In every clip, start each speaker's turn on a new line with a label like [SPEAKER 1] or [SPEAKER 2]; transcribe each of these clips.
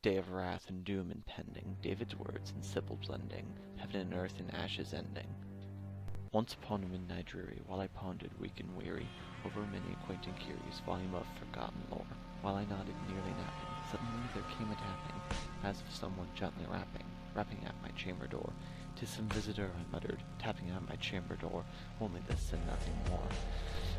[SPEAKER 1] Day of wrath and doom impending, David's words and Sybil blending, heaven and earth in ashes ending. Once upon a midnight dreary, while I pondered weak and weary over many a quaint and curious volume of forgotten lore, while I nodded nearly napping, suddenly there came a tapping, as of someone gently rapping at my chamber door. "'Tis some visitor," I muttered, tapping at my chamber door, only this and nothing more.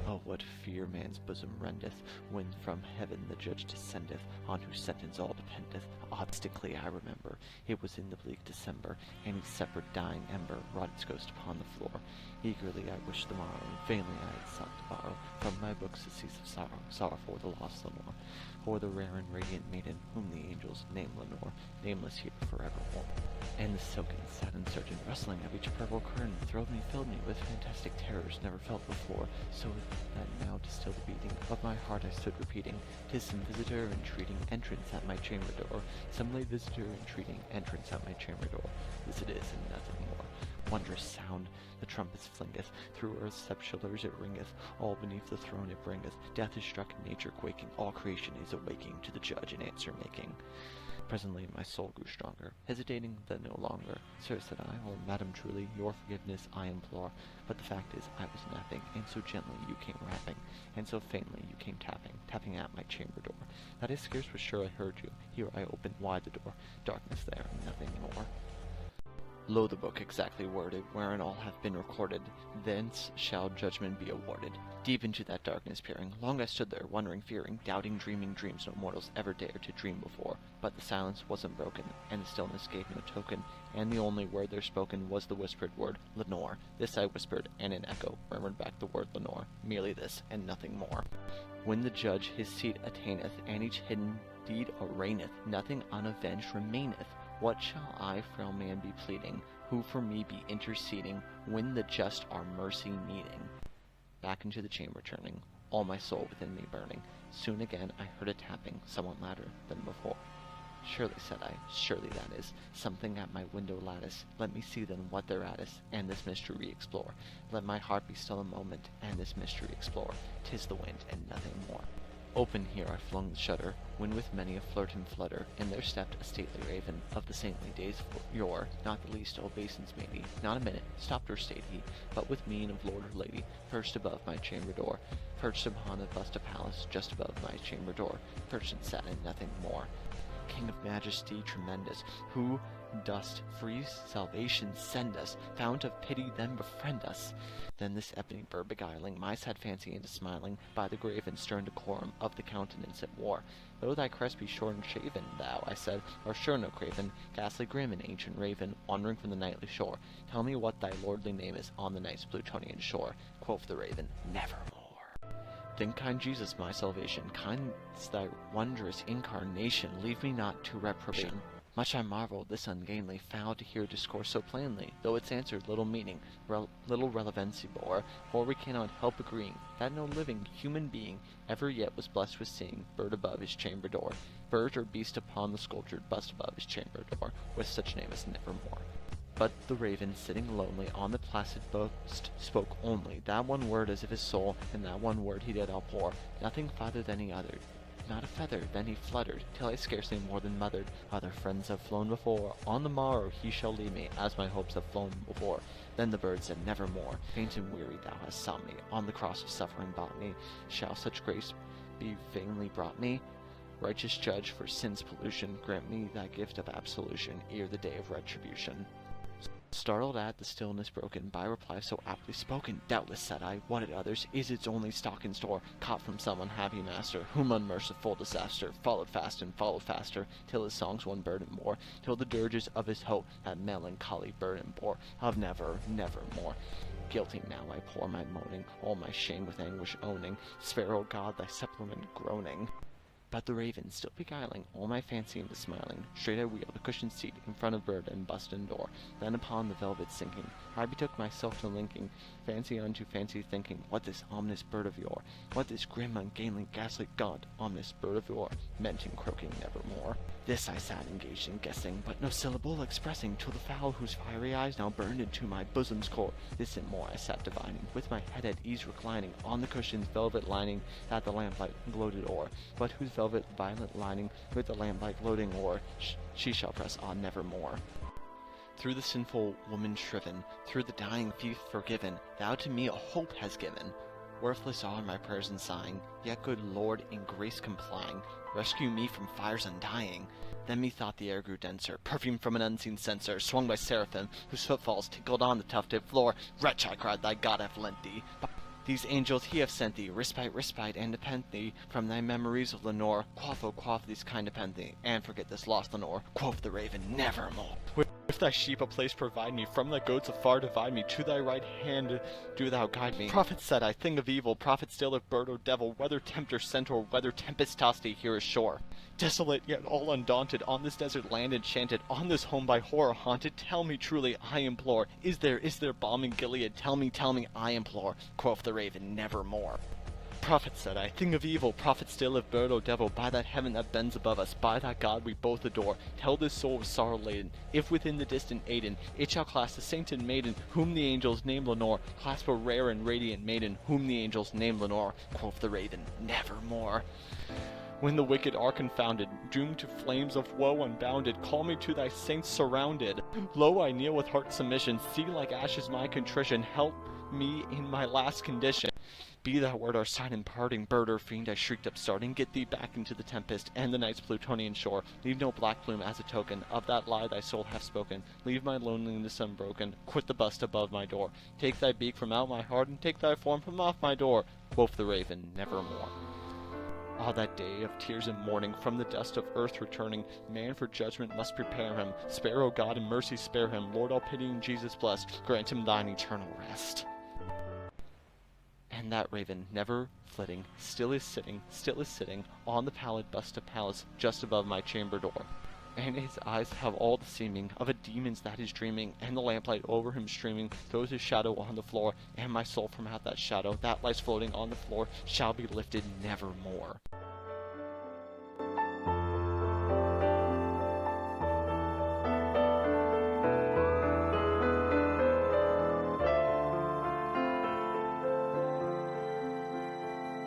[SPEAKER 1] Oh, what fear man's bosom rendeth, when from heaven the judge descendeth, on whose sentence all dependeth. Ah, distinctly I remember, it was in the bleak December, and each separate dying ember wrought its ghost upon the floor. Eagerly I wished the morrow, and vainly I had sought to borrow from my books a cease of sorrow for the lost Lenore, for the rare and radiant maiden, whom the angels name Lenore, nameless here forevermore. And the silken, satin certain rustling of each purple curtain filled me with fantastic terrors never felt before, so that now to still the beating of my heart I stood repeating, "'Tis some visitor entreating entrance at my chamber door, some late visitor entreating entrance at my chamber door. This it is, and nothing more. Wondrous sound, the trumpets flingeth, through earth's sepulchres it ringeth, all beneath the throne it bringeth, death is struck and nature quaking, all creation is awaking to the judge in answer making." Presently my soul grew stronger, hesitating then no longer. "Sir," said I, "oh, madam, truly, your forgiveness I implore, but the fact is I was napping, and so gently you came rapping, and so faintly you came tapping at my chamber door, that I scarce was sure I heard you. Here I opened wide the door, darkness there, and nothing more. Lo, the book exactly worded, wherein all hath been recorded, thence shall judgment be awarded." Deep into that darkness peering, long I stood there, wondering, fearing, doubting, dreaming dreams no mortals ever dared to dream before. But the silence wasn't broken, and the stillness gave no token, and the only word there spoken was the whispered word, "Lenore." This I whispered, and in echo murmured back the word Lenore, merely this, and nothing more. When the judge his seat attaineth, and each hidden deed arraigneth, nothing unavenged remaineth. What shall I, frail man, be pleading? Who for me be interceding, when the just our mercy needing? Back into the chamber turning, all my soul within me burning, soon again I heard a tapping, somewhat louder than before. "Surely," said I, "surely that is something at my window lattice. Let me see then what thereat is, and this mystery explore. Let my heart be still a moment, and this mystery explore. 'Tis the wind, and nothing more." Open here I flung the shutter, when with many a flirt and flutter, in there stepped a stately raven, of the saintly days of yore, not the least obeisance made he, not a minute stopped or stayed he, but with mien of lord or lady, perched above my chamber door, perched upon the bust of Pallas, just above my chamber door, perched and sat and nothing more. "King of majesty tremendous, who dost free salvation send us, fount of pity then befriend us." Then this ebony bird beguiling my sad fancy into smiling, by the grave and stern decorum of the countenance it wore. "Though thy crest be short and shaven, thou," I said, "art sure no craven, ghastly grim and ancient raven, wandering from the nightly shore. Tell me what thy lordly name is on the night's Plutonian shore." Quoth the raven, "Nevermore." Then kind Jesus, my salvation, kind's thy wondrous incarnation, leave me not to reprobation. Much I marveled this ungainly fowl to hear discourse so plainly, though its answered little meaning, little relevancy bore, for we cannot help agreeing that no living human being ever yet was blessed with seeing bird above his chamber door, bird or beast upon the sculptured bust above his chamber door, with such name as Nevermore. But the raven, sitting lonely on the placid bust, spoke only that one word as if his soul, and that one word he did outpour, nothing farther than he uttered. Not a feather, then he fluttered, till I scarcely more than mothered. "Other friends have flown before, on the morrow he shall leave me, as my hopes have flown before." Then the bird said, "Nevermore. Faint and weary thou hast sought me, on the cross of suffering bought me. Shall such grace be vainly brought me? Righteous judge, for sin's pollution, grant me thy gift of absolution, ere the day of retribution." Startled at the stillness broken by reply so aptly spoken, "Doubtless," said I, "what at others is its only stock in store, caught from some unhappy master, whom unmerciful disaster followed fast and followed faster, till his songs one burden bore, till the dirges of his hope that melancholy burden bore, of nevermore. Guilty now I pour my moaning, all my shame with anguish owning, spare, O God, thy supplement groaning." But the raven, still beguiling all my fancy into smiling, straight I wheeled a cushioned seat in front of bird and bust and door. Then upon the velvet sinking, I betook myself to linking fancy unto fancy, thinking, what this ominous bird of yore, what this grim, ungainly, ghastly, gaunt, ominous bird of yore meant in croaking nevermore. This I sat engaged in guessing, but no syllable expressing, till the fowl whose fiery eyes now burned into my bosom's core, this and more I sat divining, with my head at ease reclining on the cushion's velvet lining that the lamplight gloated o'er, but whose velvet velvet violet lining, with the lamplight gloating o'er, she shall press on nevermore. Through the sinful woman shriven, through the dying thief forgiven, thou to me a hope hast given. Worthless are my prayers and sighing, yet, good Lord, in grace complying, rescue me from fires undying. Then methought the air grew denser, perfumed from an unseen censer, swung by seraphim, whose footfalls tinkled on the tufted floor. Wretch, I cried, thy God hath lent thee. These angels he hath sent thee, respite, and nepenthe thee from thy memories of Lenore. Quaff, oh quaff, these kind nepenthe, and forget this lost Lenore. Quoth the Raven, nevermore. With thy sheep a place provide me, from thy goats afar divide me, to thy right hand do thou guide me. Prophet said I, thing of evil, prophet still of bird or devil, whether tempter sent or whether tempest tossed thee here ashore. Desolate yet all undaunted, on this desert land enchanted, on this home by horror haunted, tell me truly, I implore, is there balm in Gilead? Tell me, I implore. Quoth the Raven, nevermore. Prophet said I, thing of evil, prophet still of bird or devil, by that heaven that bends above us, by that God we both adore, tell this soul with sorrow laden, if within the distant Aidenn, it shall clasp the sainted maiden, whom the angels name Lenore, clasp a rare and radiant maiden, whom the angels name Lenore. Quoth the Raven, nevermore. When the wicked are confounded, doomed to flames of woe unbounded, call me to thy saints surrounded. Lo, I kneel with heart submission, see like ashes my contrition, help me in my last condition. Be thou word our sign in parting, bird or fiend, I shrieked upstarting, get thee back into the tempest and the night's Plutonian shore. Leave no black plume as a token of that lie thy soul hath spoken. Leave my loneliness unbroken, quit the bust above my door. Take thy beak from out my heart, and take thy form from off my door. Quoth the Raven, nevermore. Ah, that day of tears and mourning, from the dust of earth returning, man for judgment must prepare him. Spare, O God, in mercy spare him. Lord, all pitying Jesus blessed, grant him thine eternal rest. And that Raven, never flitting, still is sitting, on the pallid bust of Pallas, just above my chamber door. And his eyes have all the seeming of a demon's that is dreaming, and the lamplight over him streaming throws his shadow on the floor, and my soul from out that shadow that lies floating on the floor shall be lifted nevermore.